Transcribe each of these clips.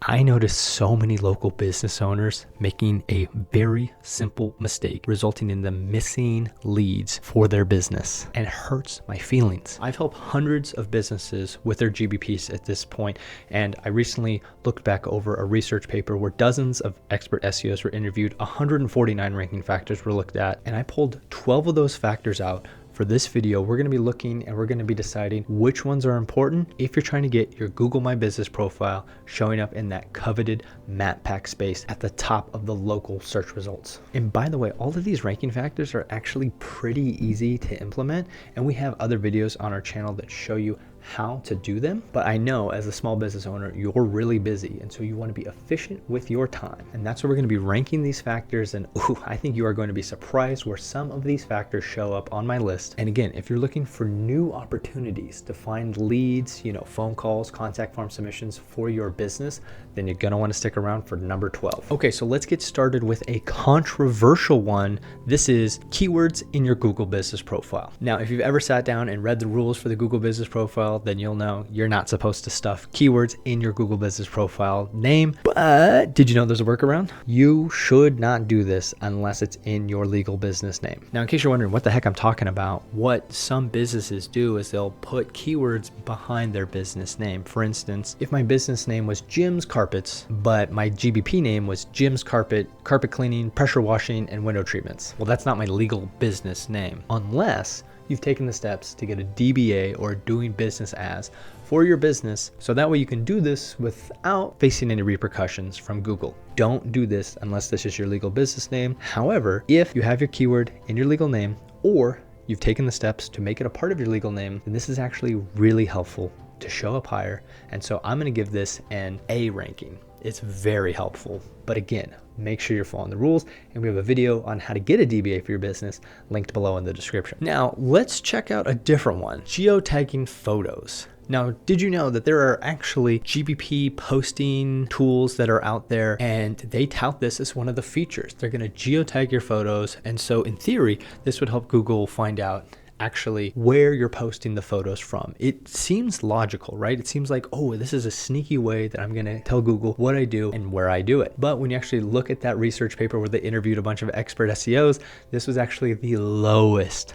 I noticed so many local business owners making a very simple mistake, resulting in them missing leads for their business, and it hurts my feelings. I've helped hundreds of businesses with their GBPs at this point, and I recently looked back over a research paper where dozens of expert SEOs were interviewed, 149 ranking factors were looked at, and I pulled 12 of those factors out. For this video, we're going to be looking and we're going to be deciding which ones are important if you're trying to get your Google My Business profile showing up in that coveted map pack space at the top of the local search results. And by the way, all of these ranking factors are actually pretty easy to implement, and we have other videos on our channel that show you how to do them. But I know as a small business owner, you're really busy, and so you want to be efficient with your time. And that's where we're going to be ranking these factors, and I think you are going to be surprised where some of these factors show up on my list. And again, if you're looking for new opportunities to find leads, phone calls, contact form submissions for your business, then you're going to want to stick around for number 12. Okay, so let's get started with a controversial one. This is keywords in your Google Business profile. Now, if you've ever sat down and read the rules for the Google Business profile, then you'll know you're not supposed to stuff keywords in your Google Business profile name. But did you know there's a workaround? You should not do this unless it's in your legal business name. Now, in case you're wondering what the heck I'm talking about, what some businesses do is they'll put keywords behind their business name. For instance, if my business name was Jim's Carpets, but my GBP name was Jim's Carpet Cleaning, Pressure Washing, and Window Treatments. Well, that's not my legal business name, unless you've taken the steps to get a DBA or doing business as for your business, so that way you can do this without facing any repercussions from Google. Don't do this unless this is your legal business name. However, if you have your keyword in your legal name, or you've taken the steps to make it a part of your legal name, then this is actually really helpful to show up higher. And so I'm going to give this an A ranking. It's very helpful. But again, make sure you're following the rules, and we have a video on how to get a DBA for your business linked below in the description. Now, let's check out a different one, Geo-tagging Photos. Now, did you know that there are actually GBP posting tools that are out there, and they tout this as one of the features? They're going to geotag your photos, and so in theory, this would help Google find out actually where you're posting the photos from. It seems logical, right? It seems like, oh, this is a sneaky way that I'm gonna tell Google what I do and where I do it. But when you actually look at that research paper where they interviewed a bunch of expert SEOs, this was actually the lowest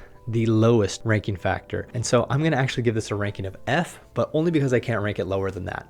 ranking factor. And so I'm gonna actually give this a ranking of F, but only because I can't rank it lower than that.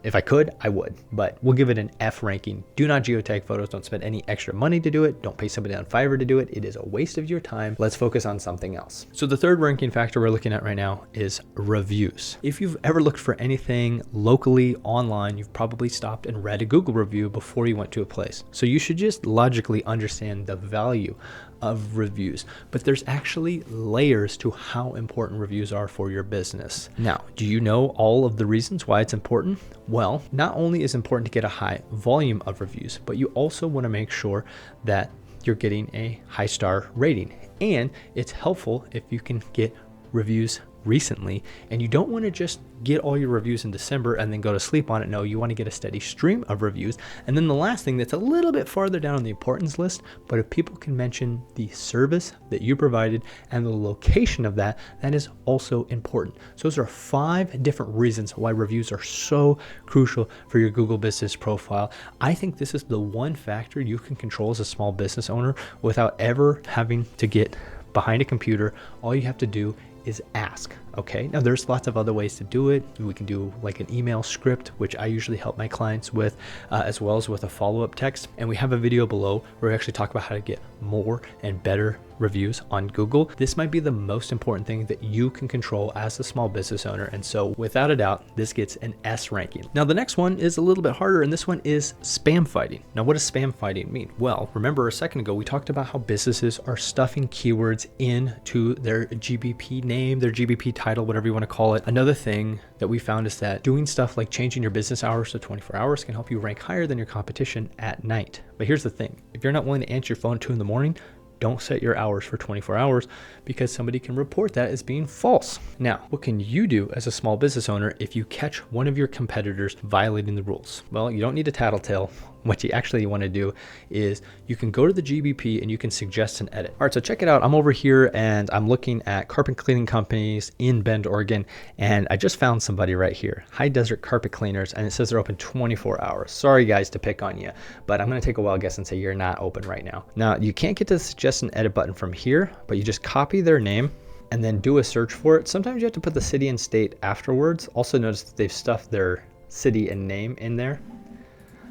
If I could, I would, but we'll give it an F ranking. Do not geotag photos. Don't spend any extra money to do it. Don't pay somebody on Fiverr to do it. It is a waste of your time. Let's focus on something else. So the third ranking factor we're looking at right now is reviews. If you've ever looked for anything locally online, you've probably stopped and read a Google review before you went to a place. So you should just logically understand the value of reviews, but there's actually layers to how important reviews are for your business. Now, do you know all of the reasons why it's important? Well, not only is it important to get a high volume of reviews, but you also want to make sure that you're getting a high star rating. And it's helpful if you can get reviews recently, and you don't want to just get all your reviews in December and then go to sleep on it. No, you want to get a steady stream of reviews. And then the last thing that's a little bit farther down on the importance list, but if people can mention the service that you provided and the location of that, that is also important. So those are 5 different reasons why reviews are so crucial for your Google Business profile. I think this is the one factor you can control as a small business owner without ever having to get behind a computer. All you have to do is ask. Okay, now there's lots of other ways to do it. We can do like an email script, which I usually help my clients with, as well as with a follow-up text. And we have a video below where we actually talk about how to get more and better reviews on Google. This might be the most important thing that you can control as a small business owner. And so without a doubt, this gets an S ranking. Now, the next one is a little bit harder, and this one is spam fighting. Now, what does spam fighting mean? Well, remember a second ago, we talked about how businesses are stuffing keywords into their GBP name, their GBP title, whatever you want to call it. Another thing that we found is that doing stuff like changing your business hours to 24 hours can help you rank higher than your competition at night. But here's the thing, if you're not willing to answer your phone at 2 in the morning, Don't set your hours for 24 hours because somebody can report that as being false. Now, what can you do as a small business owner if you catch one of your competitors violating the rules? Well, you don't need a tattletale. What you actually want to do is you can go to the GBP and you can suggest an edit. All right, so check it out. I'm over here and I'm looking at carpet cleaning companies in Bend, Oregon, and I just found somebody right here, High Desert Carpet Cleaners, and it says they're open 24 hours. Sorry guys to pick on you, but I'm going to take a wild guess and say you're not open right now. Now, you can't get to the suggest an edit button from here, but you just copy their name and then do a search for it. Sometimes you have to put the city and state afterwards. Also notice that they've stuffed their city and name in there.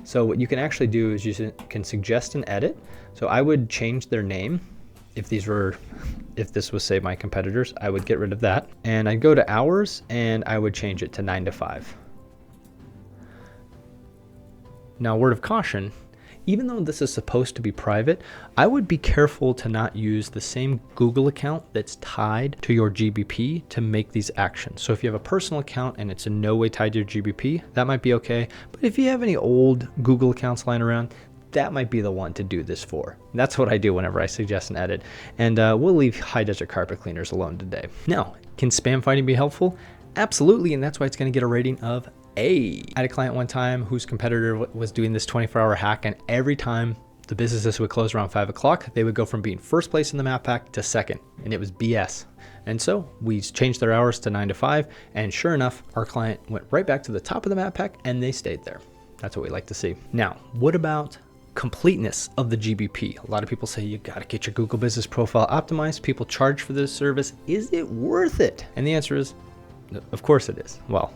So what you can actually do is you can suggest an edit. So I would change their name. If this was say my competitors, I would get rid of that. And I'd go to hours and I would change it to 9 to 5. Now, word of caution, even though this is supposed to be private, I would be careful to not use the same Google account that's tied to your GBP to make these actions. So if you have a personal account and it's in no way tied to your GBP, that might be okay. But if you have any old Google accounts lying around, that might be the one to do this for. That's what I do whenever I suggest an edit. And we'll leave High Desert Carpet Cleaners alone today. Now, can spam fighting be helpful? Absolutely, and that's why it's going to get a rating of A. I had a client one time whose competitor was doing this 24-hour hack, and every time the businesses would close around 5 o'clock, they would go from being first place in the map pack to second, and it was BS. And so we changed their hours to 9 to 5, and sure enough, our client went right back to the top of the map pack, and they stayed there. That's what we like to see. Now, what about completeness of the GBP? A lot of people say you got to get your Google business profile optimized. People charge for this service. Is it worth it? And the answer is, of course it is. Well,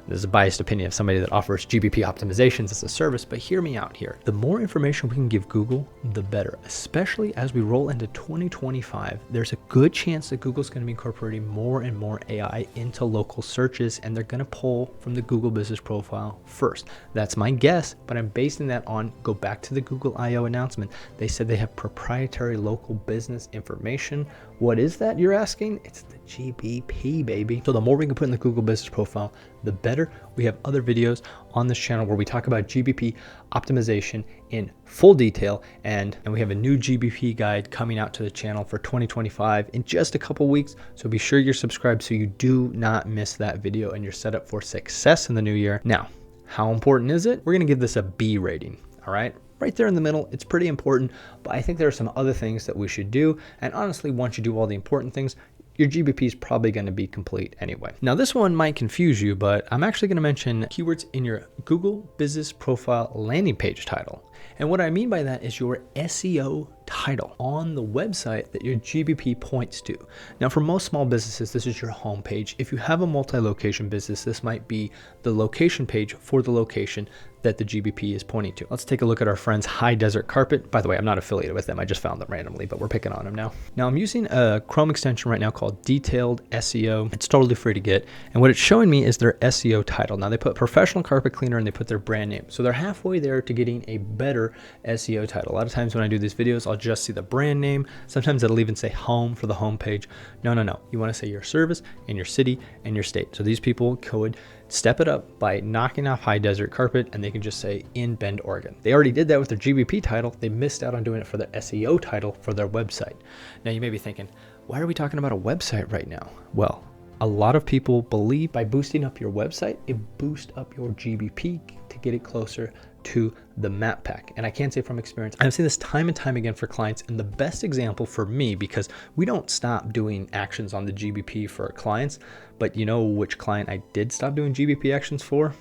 there's a biased opinion of somebody that offers GBP optimizations as a service, but hear me out here. The more information we can give Google, the better, especially as we roll into 2025. There's a good chance that Google's going to be incorporating more and more AI into local searches, and they're going to pull from the Google business profile first. That's my guess, but I'm basing that on, go back to the Google I/O announcement. They said they have proprietary local business information. What is that, you're asking? It's the GBP, baby. So the more we can put in the Google business profile, the better. We have other videos on this channel where we talk about GBP optimization in full detail, and we have a new GBP guide coming out to the channel for 2025 in just a couple weeks. So be sure you're subscribed so you do not miss that video and you're set up for success in the new year. Now, how important is it? We're gonna give this a B rating, all right? Right there in the middle, it's pretty important, but I think there are some other things that we should do. And honestly, once you do all the important things, your GBP is probably going to be complete anyway. Now, this one might confuse you, but I'm actually going to mention keywords in your Google Business Profile landing page title. And what I mean by that is your SEO title on the website that your GBP points to. Now, for most small businesses, this is your home page. If you have a multi-location business, this might be the location page for the location that the GBP is pointing to. Let's take a look at our friends High Desert Carpet. By the way, I'm not affiliated with them. I just found them randomly, but we're picking on them now. Now, I'm using a Chrome extension right now called Detailed SEO. It's totally free to get. And what it's showing me is their SEO title. Now, they put professional carpet cleaner and they put their brand name. So they're halfway there to getting a better SEO title. A lot of times when I do these videos, I'll just see the brand name. Sometimes it'll even say home for the home page. No. You want to say your service and your city and your state. So these people could step it up by knocking off High Desert Carpet, and they can just say in Bend, Oregon. They already did that with their GBP title. They missed out on doing it for their SEO title for their website. Now you may be thinking, why are we talking about a website right now? Well, a lot of people believe by boosting up your website, it boosts up your GBP to get it closer to the map pack. And I can say from experience, I've seen this time and time again for clients. And the best example for me, because we don't stop doing actions on the GBP for our clients, but you know which client I did stop doing GBP actions for?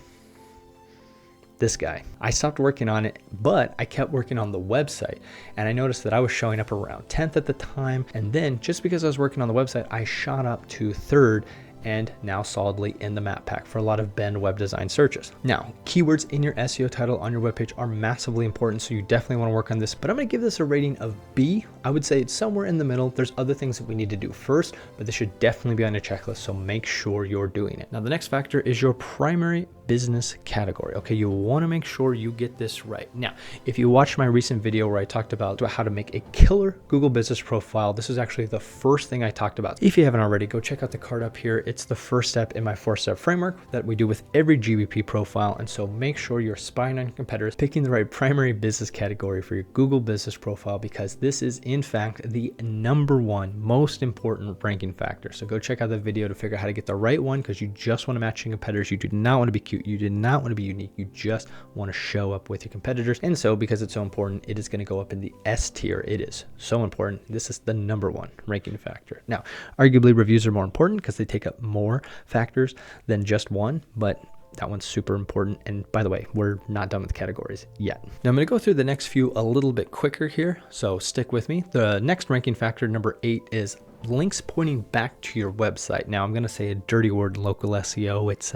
This guy. I stopped working on it, but I kept working on the website, and I noticed that I was showing up around 10th at the time. And then just because I was working on the website, I shot up to 3rd and now solidly in the map pack for a lot of Bend web design searches. Now, keywords in your SEO title on your webpage are massively important, so you definitely want to work on this, but I'm going to give this a rating of B. I would say it's somewhere in the middle. There's other things that we need to do first, but this should definitely be on a checklist, so make sure you're doing it. Now, the next factor is your primary business category. Okay, you want to make sure you get this right. Now, if you watched my recent video where I talked about how to make a killer Google business profile, this is actually the first thing I talked about. If you haven't already, go check out the card up here. It's the first step in my 4-step framework that we do with every GBP profile. And so make sure you're spying on your competitors, picking the right primary business category for your Google business profile, because this is in fact the #1 most important ranking factor. So go check out the video to figure out how to get the right one, because you just want to match your competitors. You do not want to be cute. You do not want to be unique. You just want to show up with your competitors. And so because it's so important, it is going to go up in the S tier. It is so important. This is the #1 ranking factor. Now, arguably reviews are more important because they take up more factors than just one, but that one's super important. And by the way, we're not done with categories yet. Now I'm going to go through the next few a little bit quicker here, so stick with me. The next ranking factor, number 8, is links pointing back to your website. Now I'm going to say a dirty word in local SEO. It's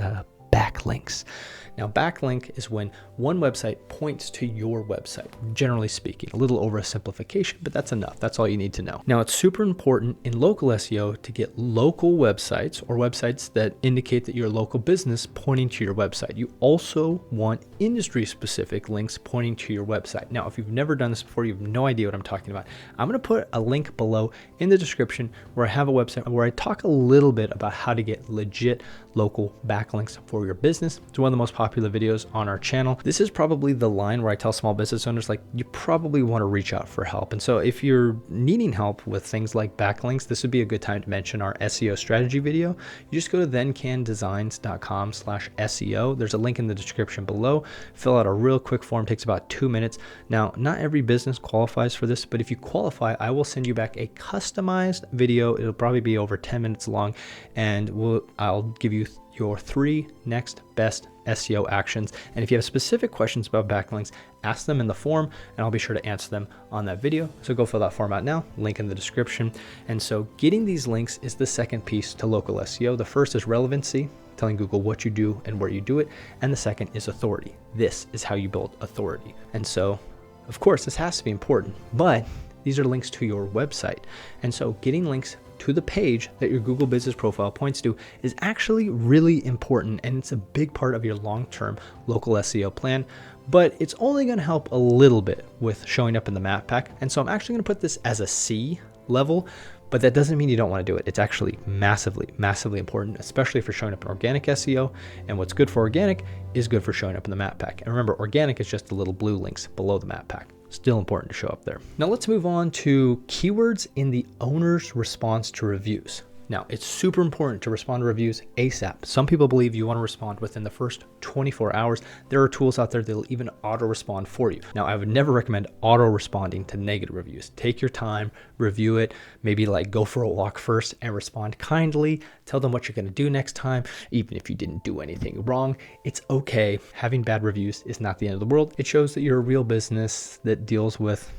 backlinks. Now, backlink is when one website points to your website, generally speaking. A little oversimplification, but that's enough. That's all you need to know. Now, it's super important in local SEO to get local websites or websites that indicate that you're a local business pointing to your website. You also want industry-specific links pointing to your website. Now, if you've never done this before, you have no idea what I'm talking about. I'm going to put a link below in the description where I have a website where I talk a little bit about how to get legit local backlinks for your business. It's one of the most popular videos on our channel. This is probably the line where I tell small business owners, like, you probably want to reach out for help. And so if you're needing help with things like backlinks, this would be a good time to mention our SEO strategy video. You just go to thencandesigns.com/SEO. There's a link in the description below. Fill out a real quick form, takes about 2 minutes. Now, not every business qualifies for this, but if you qualify, I will send you back a customized video. It'll probably be over 10 minutes long, and I'll give you your 3 next best SEO actions. And if you have specific questions about backlinks, ask them in the form and I'll be sure to answer them on that video. So go fill that form out now, link in the description. And so getting these links is the second piece to local SEO. The first is relevancy, telling Google what you do and where you do it. And the second is authority. This is how you build authority. And so, of course, this has to be important, but these are links to your website. And so getting links to the page that your Google business profile points to is actually really important, and it's a big part of your long-term local SEO plan, but it's only going to help a little bit with showing up in the map pack. And so I'm actually going to put this as a C level, but that doesn't mean you don't want to do it. It's actually massively, massively important, especially for showing up in organic SEO. And what's good for organic is good for showing up in the map pack. And remember, organic is just the little blue links below the map pack. Still important to show up there. Now let's move on to keywords in the owner's response to reviews. Now, it's super important to respond to reviews ASAP. Some people believe you want to respond within the first 24 hours. There are tools out there that will even auto-respond for you. Now, I would never recommend auto-responding to negative reviews. Take your time, review it, maybe like go for a walk first and respond kindly. Tell them what you're going to do next time, even if you didn't do anything wrong. It's okay. Having bad reviews is not the end of the world. It shows that you're a real business that deals with,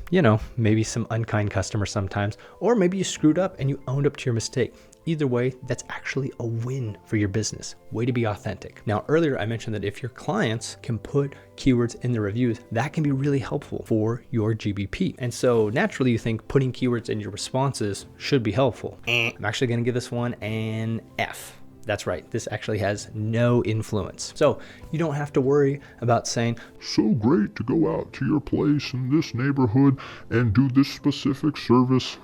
maybe some unkind customers sometimes, or maybe you screwed up and you owned up to your mistake. Either way, that's actually a win for your business. Way to be authentic. Now, earlier I mentioned that if your clients can put keywords in their reviews, that can be really helpful for your GBP. And so naturally you think putting keywords in your responses should be helpful. I'm actually going to give this one an F. That's right, this actually has no influence. So you don't have to worry about saying, so great to go out to your place in this neighborhood and do this specific service.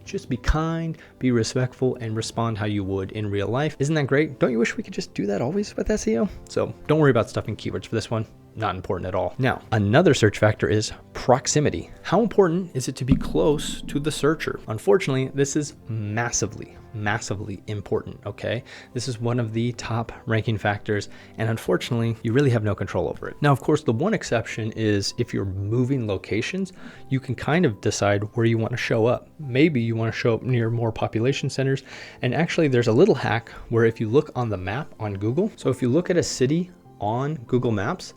Just be kind, be respectful, and respond how you would in real life. Isn't that great? Don't you wish we could just do that always with SEO? So don't worry about stuffing keywords for this one. Not important at all. Now, another search factor is proximity. How important is it to be close to the searcher? Unfortunately, this is massively important, okay? This is one of the top ranking factors, and unfortunately, you really have no control over it. Now, of course, the one exception is if you're moving locations, you can kind of decide where you want to show up. Maybe you want to show up near more population centers, and actually there's a little hack where if you look on the map on Google, so if you look at a city on Google Maps,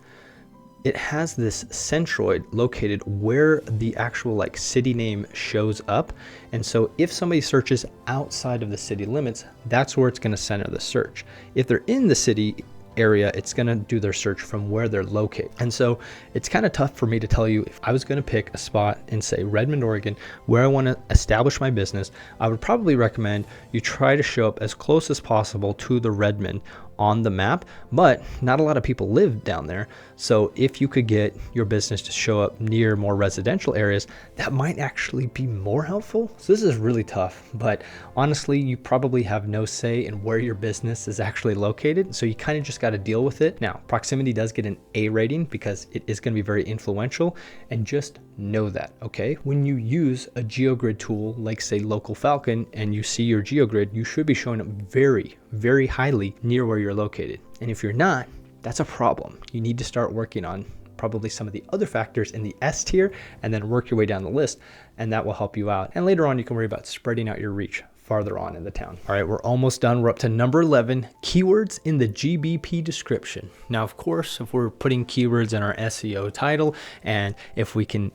it has this centroid located where the actual city name shows up. And so if somebody searches outside of the city limits, that's where it's going to center the search. If they're in the city area, it's going to do their search from where they're located. And so it's kind of tough for me to tell you if I was going to pick a spot in, say, Redmond, Oregon, where I want to establish my business. I would probably recommend you try to show up as close as possible to the Redmond on the map, but not a lot of people live down there. So if you could get your business to show up near more residential areas, that might actually be more helpful. So this is really tough, but honestly, you probably have no say in where your business is actually located. So you kind of just got to deal with it. Now, proximity does get an A rating because it is going to be very influential, and just know that, okay? When you use a GeoGrid tool, like say Local Falcon, and you see your GeoGrid, you should be showing up very, very highly near where you're located. And if you're not, that's a problem. You need to start working on probably some of the other factors in the S tier and then work your way down the list, and that will help you out. And later on, you can worry about spreading out your reach farther on in the town. All right, we're almost done. We're up to number 11, keywords in the GBP description. Now, of course, if we're putting keywords in our SEO title, and if we can,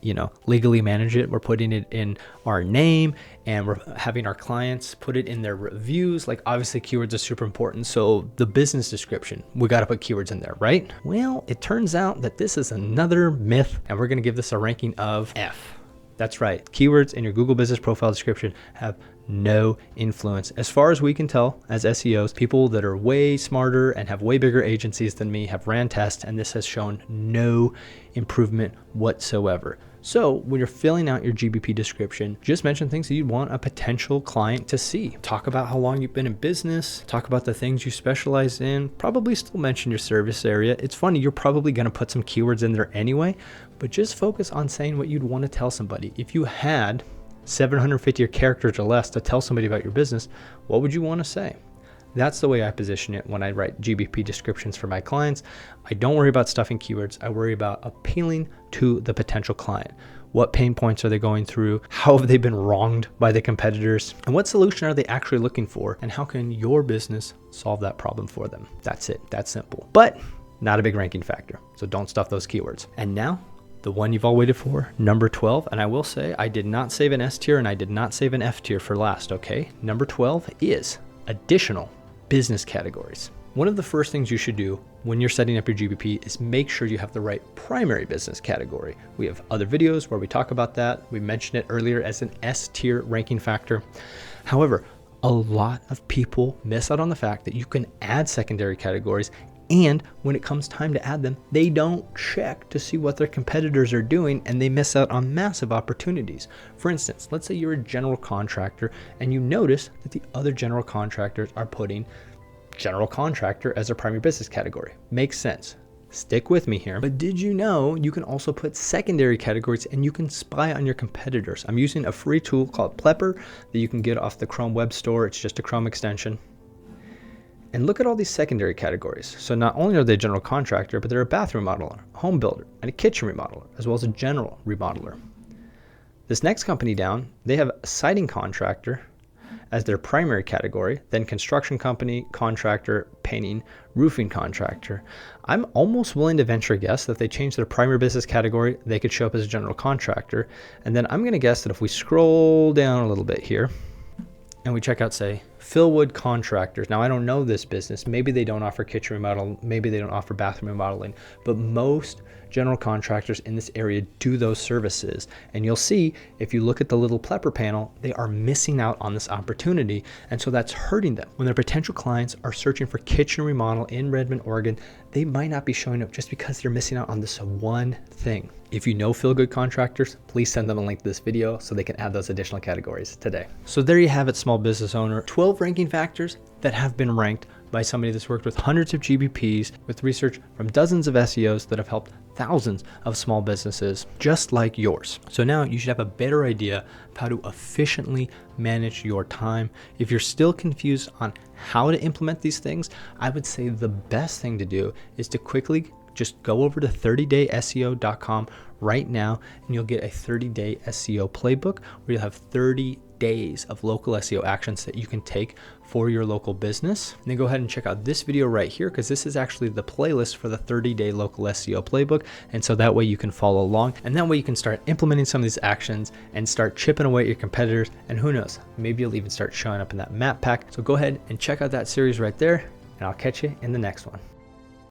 legally manage it, we're putting it in our name, and we're having our clients put it in their reviews. Like, obviously keywords are super important. So the business description, we got to put keywords in there, right? Well, it turns out that this is another myth, and we're going to give this a ranking of F. That's right. Keywords in your Google business profile description have no influence. As far as we can tell, as SEOs, people that are way smarter and have way bigger agencies than me have ran tests, and this has shown no improvement whatsoever. So when you're filling out your GBP description, just mention things that you'd want a potential client to see. Talk about how long you've been in business, talk about the things you specialize in, probably still mention your service area. It's funny, you're probably going to put some keywords in there anyway, but just focus on saying what you'd want to tell somebody. If you had 750 characters or less to tell somebody about your business, what would you want to say? That's the way I position it when I write GBP descriptions for my clients. I don't worry about stuffing keywords. I worry about appealing to the potential client. What pain points are they going through? How have they been wronged by the competitors? And what solution are they actually looking for? And how can your business solve that problem for them? That's it. That's simple. But not a big ranking factor. So don't stuff those keywords. And now, the one you've all waited for, number 12. And I will say, I did not save an S tier and I did not save an F tier for last, okay? Number 12 is additional business categories. One of the first things you should do when you're setting up your GBP is make sure you have the right primary business category. We have other videos where we talk about that. We mentioned it earlier as an S tier ranking factor. However, a lot of people miss out on the fact that you can add secondary categories, and when it comes time to add them, they don't check to see what their competitors are doing, and they miss out on massive opportunities. For instance, let's say you're a general contractor and you notice that the other general contractors are putting general contractor as their primary business category. Makes sense. Stick with me here. But did you know you can also put secondary categories and you can spy on your competitors? I'm using a free tool called Plepper that you can get off the Chrome Web Store. It's just a Chrome extension. And look at all these secondary categories. So not only are they a general contractor, but they're a bathroom remodeler, a home builder, and a kitchen remodeler, as well as a general remodeler. This next company down, they have a siding contractor as their primary category, then construction company, contractor, painting, roofing contractor. I'm almost willing to venture a guess that if they change their primary business category, they could show up as a general contractor. And then I'm going to guess that if we scroll down a little bit here, and we check out, say, Philwood Contractors. Now, I don't know this business. Maybe they don't offer kitchen remodel. Maybe they don't offer bathroom remodeling. But most general contractors in this area do those services. And you'll see, if you look at the little Plepper panel, they are missing out on this opportunity. And so that's hurting them. When their potential clients are searching for kitchen remodel in Redmond, Oregon, they might not be showing up just because they're missing out on this one thing. If you know Feel Good Contractors, please send them a link to this video so they can add those additional categories today. So there you have it, small business owner. 12 ranking factors that have been ranked by somebody that's worked with hundreds of GBPs with research from dozens of SEOs that have helped thousands of small businesses just like yours. So now you should have a better idea of how to efficiently manage your time. If you're still confused on how to implement these things, I would say the best thing to do is to quickly just go over to 30dayseo.com right now, and you'll get a 30-day SEO playbook where you'll have 30 days of local SEO actions that you can take for your local business. And then go ahead and check out this video right here, because this is actually the playlist for the 30-day local SEO playbook. And so that way you can follow along, and that way you can start implementing some of these actions and start chipping away at your competitors. And who knows, maybe you'll even start showing up in that map pack. So go ahead and check out that series right there, and I'll catch you in the next one.